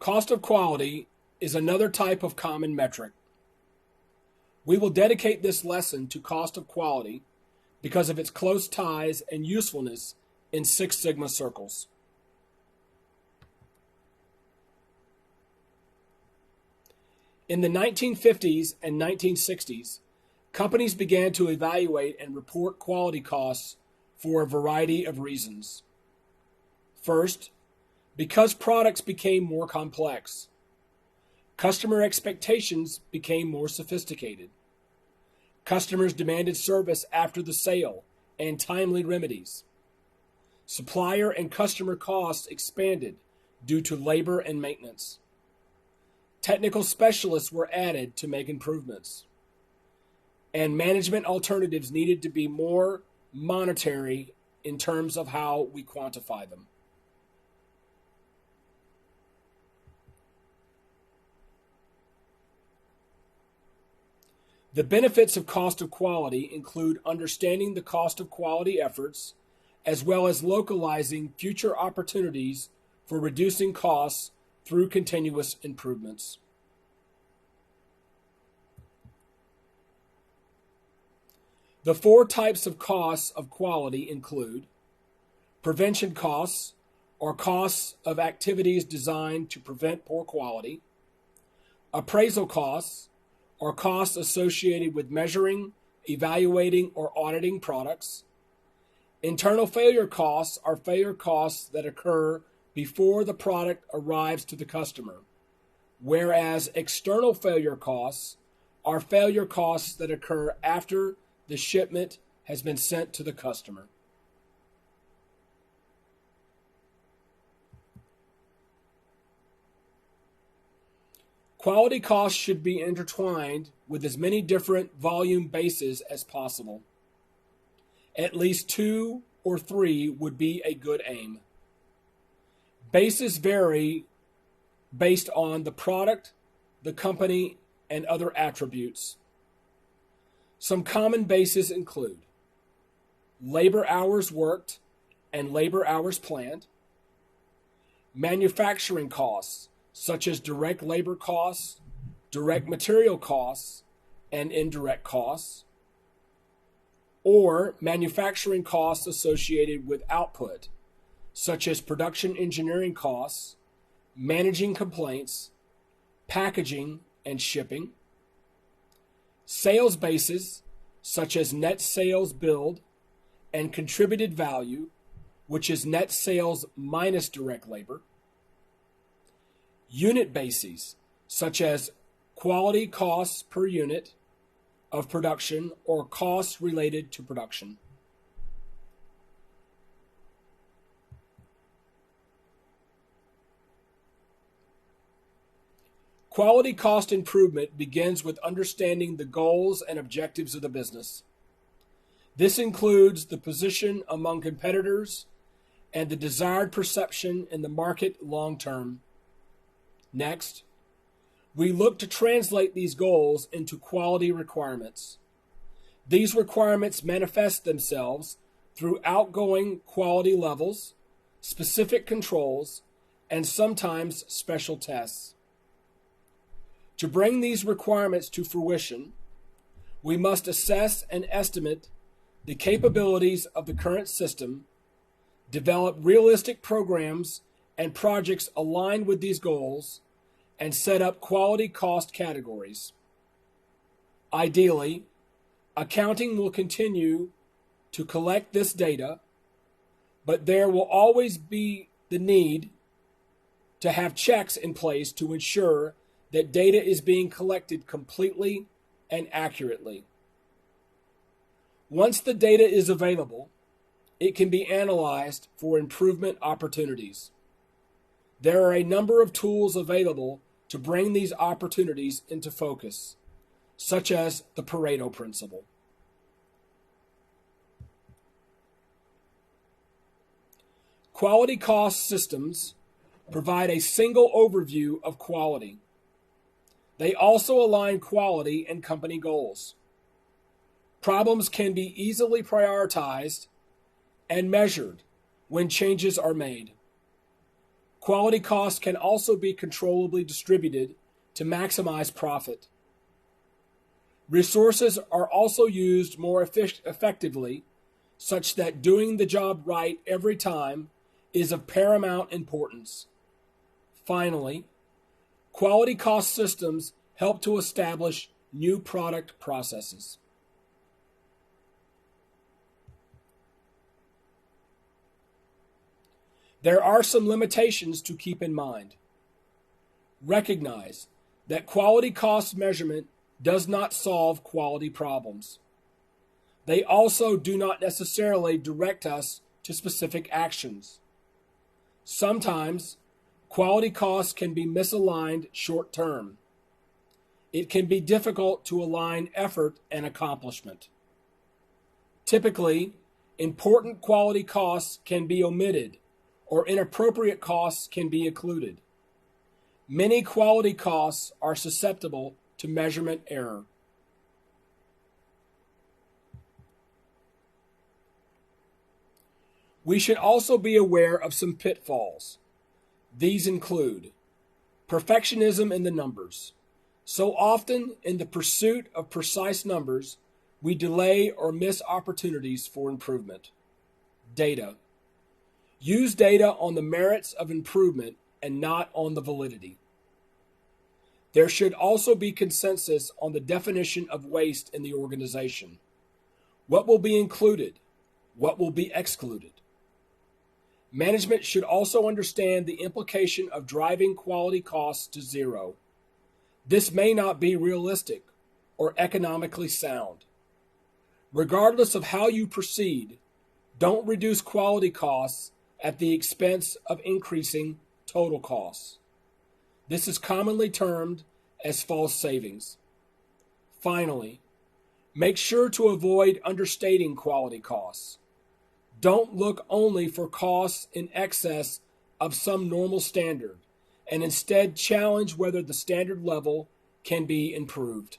Cost of quality is another type of common metric. We will dedicate this lesson to cost of quality because of its close ties and usefulness in Six Sigma circles. In the 1950s and 1960s, companies began to evaluate and report quality costs for a variety of reasons. First, because products became more complex. Customer expectations became more sophisticated. Customers demanded service after the sale and timely remedies. Supplier and customer costs expanded due to labor and maintenance. Technical specialists were added to make improvements. And management alternatives needed to be more monetary in terms of how we quantify them. The benefits of cost of quality include understanding the cost of quality efforts, as well as localizing future opportunities for reducing costs through continuous improvements. The four types of costs of quality include prevention costs, or costs of activities designed to prevent poor quality, appraisal costs, or costs associated with measuring, evaluating, or auditing products. Internal failure costs are failure costs that occur before the product arrives to the customer, whereas external failure costs are failure costs that occur after the shipment has been sent to the customer. Quality costs should be intertwined with as many different volume bases as possible. At least 2 or 3 would be a good aim. Bases vary based on the product, the company, and other attributes. Some common bases include labor hours worked and labor hours planned, manufacturing costs, such as direct labor costs, direct material costs, and indirect costs, or manufacturing costs associated with output, such as production engineering costs, managing complaints, packaging, and shipping, sales bases, such as net sales billed and contributed value, which is net sales minus direct labor, unit bases, such as quality costs per unit of production or costs related to production. Quality cost improvement begins with understanding the goals and objectives of the business. This includes the position among competitors and the desired perception in the market long term. Next, we look to translate these goals into quality requirements. These requirements manifest themselves through outgoing quality levels, specific controls, and sometimes special tests. To bring these requirements to fruition, we must assess and estimate the capabilities of the current system, develop realistic programs and projects aligned with these goals, and set up quality cost categories. Ideally, accounting will continue to collect this data, but there will always be the need to have checks in place to ensure that data is being collected completely and accurately. Once the data is available, it can be analyzed for improvement opportunities. There are a number of tools available to bring these opportunities into focus, such as the Pareto principle. Quality cost systems provide a single overview of quality. They also align quality and company goals. Problems can be easily prioritized and measured when changes are made. Quality costs can also be controllably distributed to maximize profit. Resources are also used more effectively, such that doing the job right every time is of paramount importance. Finally, quality cost systems help to establish new product processes. There are some limitations to keep in mind. Recognize that quality cost measurement does not solve quality problems. They also do not necessarily direct us to specific actions. Sometimes, quality costs can be misaligned short term. It can be difficult to align effort and accomplishment. Typically, important quality costs can be omitted, or inappropriate costs can be included. Many quality costs are susceptible to measurement error. We should also be aware of some pitfalls. These include perfectionism in the numbers. So often, in the pursuit of precise numbers, we delay or miss opportunities for improvement. Data. Use data on the merits of improvement and not on the validity. There should also be consensus on the definition of waste in the organization. What will be included? What will be excluded? Management should also understand the implication of driving quality costs to zero. This may not be realistic or economically sound. Regardless of how you proceed, don't reduce quality costs at the expense of increasing total costs. This is commonly termed as false savings. Finally, make sure to avoid understating quality costs. Don't look only for costs in excess of some normal standard, and instead challenge whether the standard level can be improved.